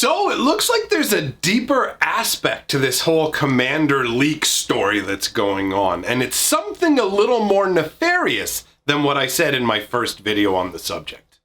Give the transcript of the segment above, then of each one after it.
So it looks like there's a deeper aspect to this whole Commander leak story that's going on, and it's something a little more nefarious than what I said in my first video on the subject.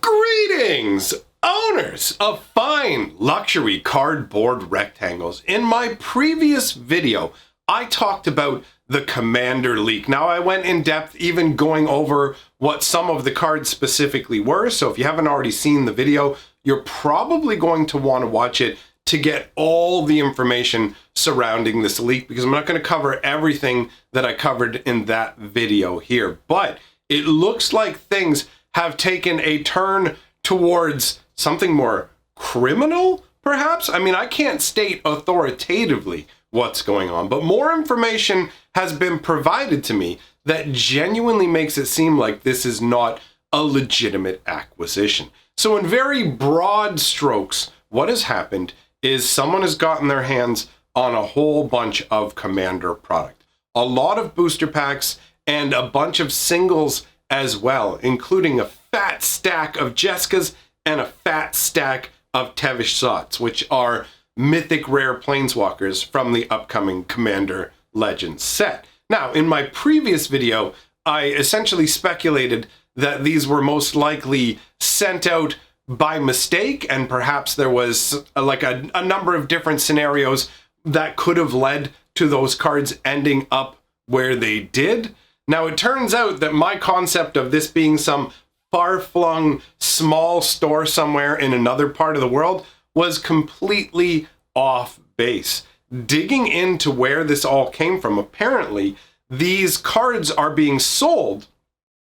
Greetings, owners of fine luxury cardboard rectangles. In my previous video, I talked about the Commander leak. Now, I went in depth even going over what some of the cards specifically were, so if you haven't already seen the video, you're probably going to want to watch it to get all the information surrounding this leak, because I'm not going to cover everything that I covered in that video here. But it looks like things have taken a turn towards something more criminal, perhaps? I mean, I can't state authoritatively what's going on, but more information has been provided to me that genuinely makes it seem like this is not a legitimate acquisition. So in very broad strokes, what has happened is someone has gotten their hands on a whole bunch of Commander product. A lot of booster packs and a bunch of singles as well, including a fat stack of Jessicas and a fat stack of Tevish Sots, which are mythic rare planeswalkers from the upcoming Commander Legends set. Now, in my previous video, I essentially speculated that these were most likely sent out by mistake, and perhaps there was like a number of different scenarios that could have led to those cards ending up where they did. Now, it turns out that my concept of this being some far-flung small store somewhere in another part of the world was completely off base. Digging into where this all came from, apparently these cards are being sold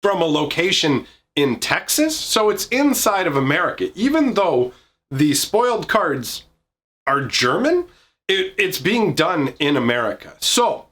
from a location in Texas, so it's inside of America. Even though the spoiled cards are German, it's being done in America. So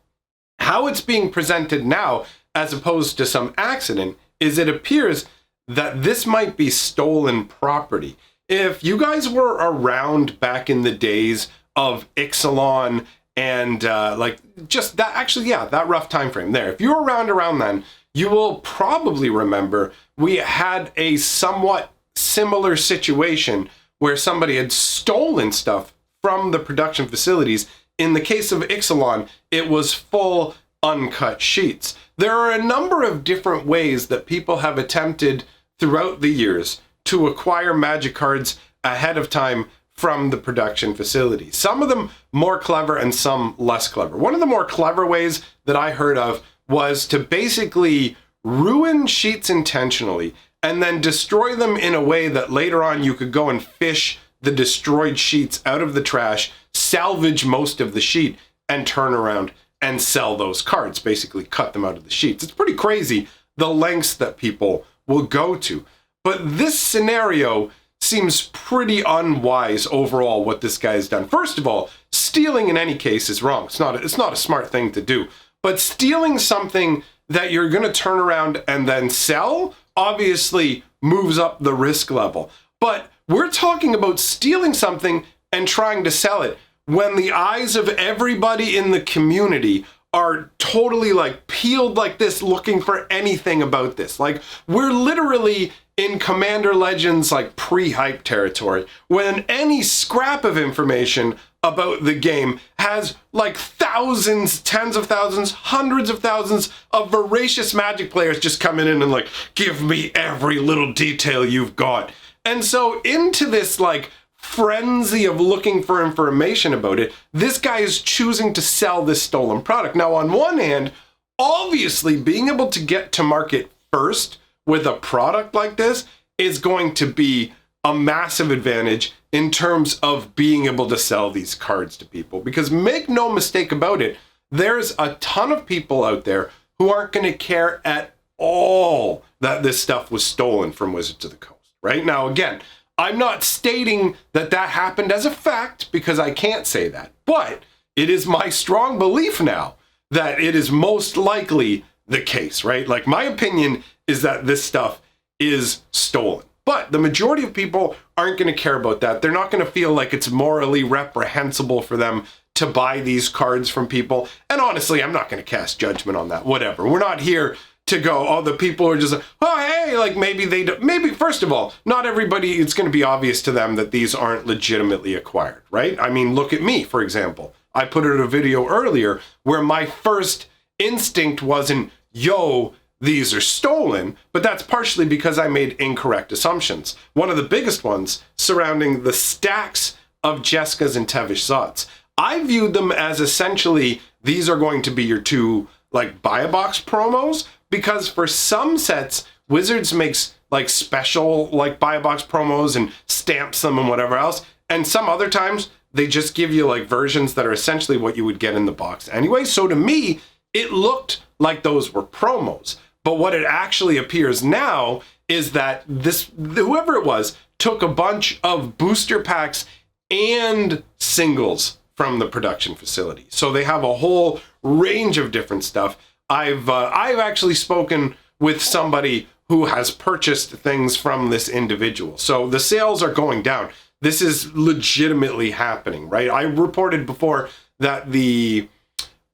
how it's being presented now, as opposed to some accident, is it appears that this might be stolen property. If you guys were around back in the days of Ixalan and like just that, actually, yeah, that rough time frame there. If you were around then, you will probably remember we had a somewhat similar situation where somebody had stolen stuff from the production facilities. In the case of Ixalan, it was full uncut sheets. There are a number of different ways that people have attempted throughout the years to acquire Magic cards ahead of time from the production facility. Some of them more clever and some less clever. One of the more clever ways that I heard of was to basically ruin sheets intentionally and then destroy them in a way that later on you could go and fish the destroyed sheets out of the trash, salvage most of the sheet, and turn around and sell those cards, basically cut them out of the sheets. It's pretty crazy the lengths that people will go to. But this scenario seems pretty unwise overall, what this guy's done. First of all, stealing in any case is wrong. It's not a smart thing to do. But stealing something that you're going to turn around and then sell obviously moves up the risk level. But we're talking about stealing something and trying to sell it when the eyes of everybody in the community are totally like peeled like this, looking for anything about this. Like, we're literally in Commander Legends like pre-hype territory, when any scrap of information about the game has like thousands, tens of thousands, hundreds of thousands of voracious Magic players just coming in and like, give me every little detail you've got. And so into this like frenzy of looking for information about it, this guy is choosing to sell this stolen product. Now, on one hand, obviously being able to get to market first with a product like this is going to be a massive advantage in terms of being able to sell these cards to people. Because make no mistake about it, there's a ton of people out there who aren't going to care at all that this stuff was stolen from Wizards of the Coast. Right? Now, again, I'm not stating that that happened as a fact, because I can't say that. But it is my strong belief now that it is most likely the case, right? Like, my opinion is that this stuff is stolen. But the majority of people aren't going to care about that. They're not going to feel like it's morally reprehensible for them to buy these cards from people. And honestly, I'm not going to cast judgment on that. Whatever. We're not here to go, oh, the people are just like, oh, hey, like maybe they do, maybe, first of all, not everybody, it's going to be obvious to them that these aren't legitimately acquired, right? I mean, look at me, for example. I put out a video earlier where my first instinct wasn't, yo, these are stolen, but that's partially because I made incorrect assumptions. One of the biggest ones surrounding the stacks of Jessica's and Tevish Zods. I viewed them as essentially, these are going to be your two, like, buy a box promos, because for some sets, Wizards makes like special like buy a box promos and stamps them and whatever else. And some other times they just give you like versions that are essentially what you would get in the box anyway. So to me, it looked like those were promos. But what it actually appears now is that this, whoever it was, took a bunch of booster packs and singles from the production facility. So they have a whole range of different stuff. I've actually spoken with somebody who has purchased things from this individual. So the sales are going down. This is legitimately happening, right? I reported before that the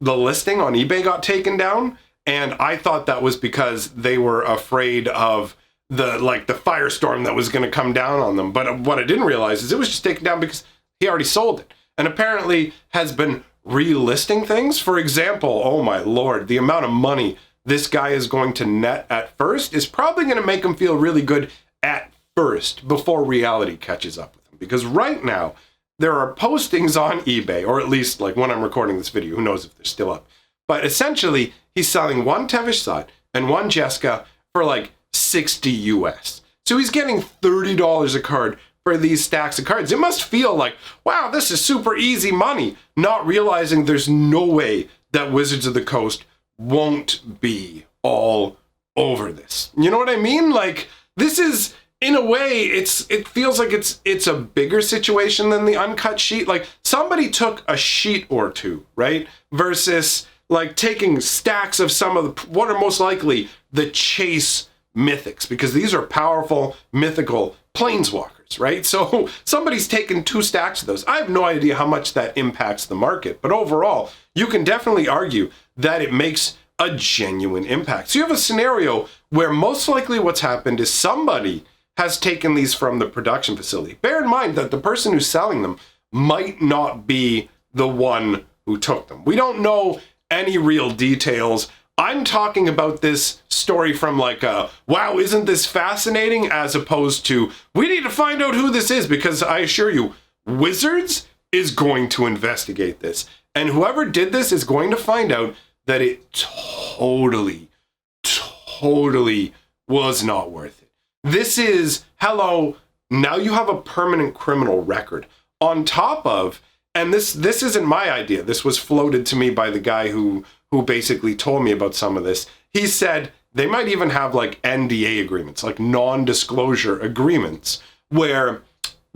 listing on eBay got taken down, and I thought that was because they were afraid of the firestorm that was going to come down on them. But what I didn't realize is it was just taken down because he already sold it, and apparently has been relisting things. For example, oh my lord, the amount of money this guy is going to net at first is probably going to make him feel really good at first before reality catches up with him. Because right now, there are postings on eBay, or at least like when I'm recording this video, who knows if they're still up. But essentially, he's selling one Tevish Zod and one Jessica for like 60 US. So he's getting $30 a card for these stacks of cards. It must feel like, wow, this is super easy money, not realizing there's no way that Wizards of the Coast won't be all over this. You know what I mean? Like, this is, in a way, it feels like it's a bigger situation than the uncut sheet. Like, somebody took a sheet or two, right? Versus, like, taking stacks of some of the, what are most likely the chase mythics, because these are powerful, mythical planeswalkers, right? So somebody's taken 2 stacks of those. I have no idea how much that impacts the market, but overall, you can definitely argue that it makes a genuine impact. So you have a scenario where most likely what's happened is somebody has taken these from the production facility. Bear in mind that the person who's selling them might not be the one who took them. We don't know any real details. I'm talking about this story from like a, wow, isn't this fascinating? As opposed to, we need to find out who this is, because I assure you, Wizards is going to investigate this. And whoever did this is going to find out that it totally was not worth it. This is, hello, now you have a permanent criminal record. On top of, and this isn't my idea, this was floated to me by the guy who basically told me about some of this. He said they might even have like NDA agreements, like non-disclosure agreements, where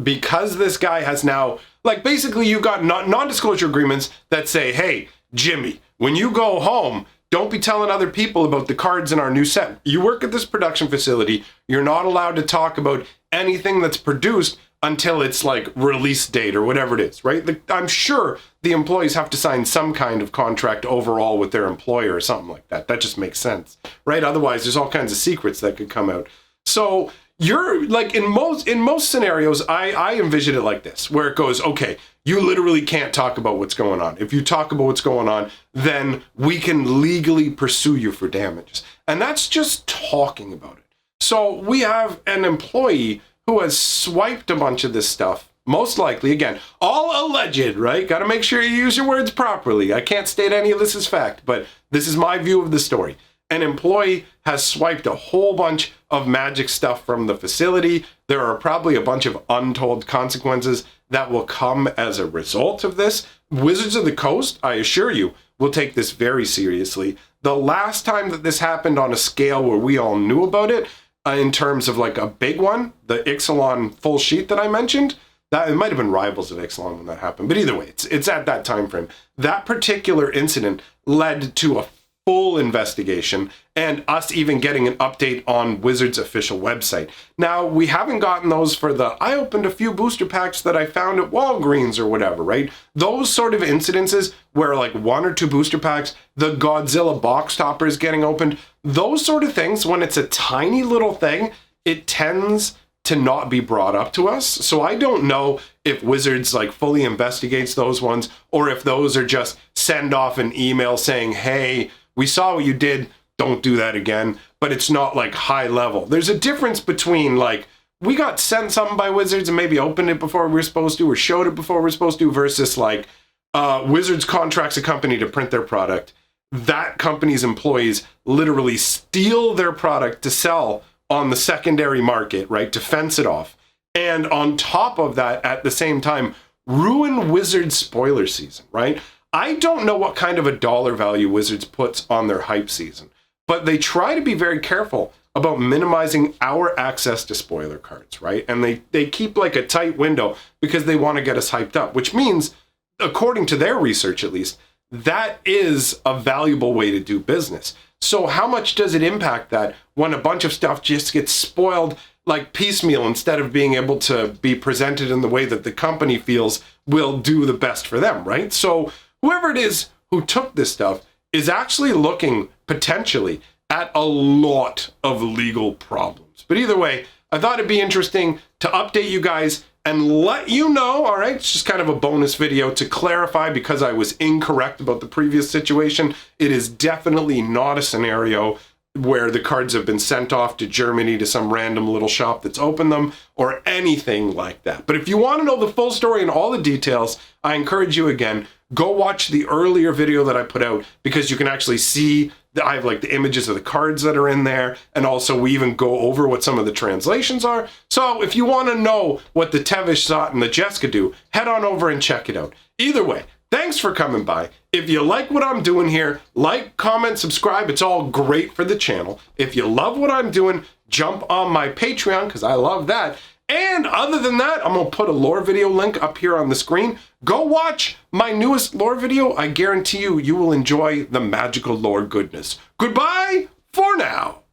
because this guy has now, like basically you got non-disclosure agreements that say, hey, Jimmy, when you go home, don't be telling other people about the cards in our new set. You work at this production facility, you're not allowed to talk about anything that's produced until it's like release date or whatever it is, right? I'm sure the employees have to sign some kind of contract overall with their employer or something like that. That just makes sense, right? Otherwise, there's all kinds of secrets that could come out. So you're like, in most scenarios, I envision it like this, where it goes, okay, you literally can't talk about what's going on. If you talk about what's going on, then we can legally pursue you for damages. And that's just talking about it. So we have an employee who has swiped a bunch of this stuff, most likely, again, all alleged, right? Got to make sure you use your words properly. I can't state any of this as fact, but this is my view of the story. An employee has swiped a whole bunch of magic stuff from the facility. There are probably a bunch of untold consequences that will come as a result of this. Wizards of the Coast, I assure you, will take this very seriously. The last time that this happened on a scale where we all knew about it, in terms of like a big one, the Ixalan full sheet that I mentioned, that it might have been Rivals of Ixalan when that happened. But either way, it's at that time frame. That particular incident led to a full investigation and us even getting an update on Wizards' official website. Now, we haven't gotten those for the, I opened a few booster packs that I found at Walgreens or whatever, right? Those sort of incidences where like 1 or 2 booster packs, the Godzilla box topper is getting opened, those sort of things, when it's a tiny little thing, it tends to not be brought up to us. So I don't know if Wizards like fully investigates those ones, or if those are just send off an email saying, hey, we saw what you did, don't do that again. But it's not like high level. There's a difference between like, we got sent something by Wizards and maybe opened it before we were supposed to, or showed it before we were supposed to, versus like Wizards contracts a company to print their product. That company's employees literally steal their product to sell on the secondary market, right? To fence it off. And on top of that, at the same time, ruin Wizards spoiler season, right? I don't know what kind of a dollar value Wizards puts on their hype season, but they try to be very careful about minimizing our access to spoiler cards, right? And they keep like a tight window because they want to get us hyped up, which means, according to their research at least, that is a valuable way to do business. So how much does it impact that when a bunch of stuff just gets spoiled like piecemeal instead of being able to be presented in the way that the company feels will do the best for them, right? So whoever it is who took this stuff is actually looking potentially at a lot of legal problems. But either way, I thought it'd be interesting to update you guys and let you know, all right? It's just kind of a bonus video to clarify because I was incorrect about the previous situation. It is definitely not a scenario where the cards have been sent off to Germany to some random little shop that's opened them or anything like that. But if you want to know the full story and all the details, I encourage you again, go watch the earlier video that I put out because you can actually see I have like the images of the cards that are in there, and also we even go over what some of the translations are. So if you want to know what the Tevish, Zot, and the Jessica do, head on over and check it out. Either way, thanks for coming by. If you like what I'm doing here, like, comment, subscribe. It's all great for the channel. If you love what I'm doing, jump on my Patreon because I love that. And other than that, I'm going to put a lore video link up here on the screen. Go watch my newest lore video. I guarantee you, you will enjoy the magical lore goodness. Goodbye for now.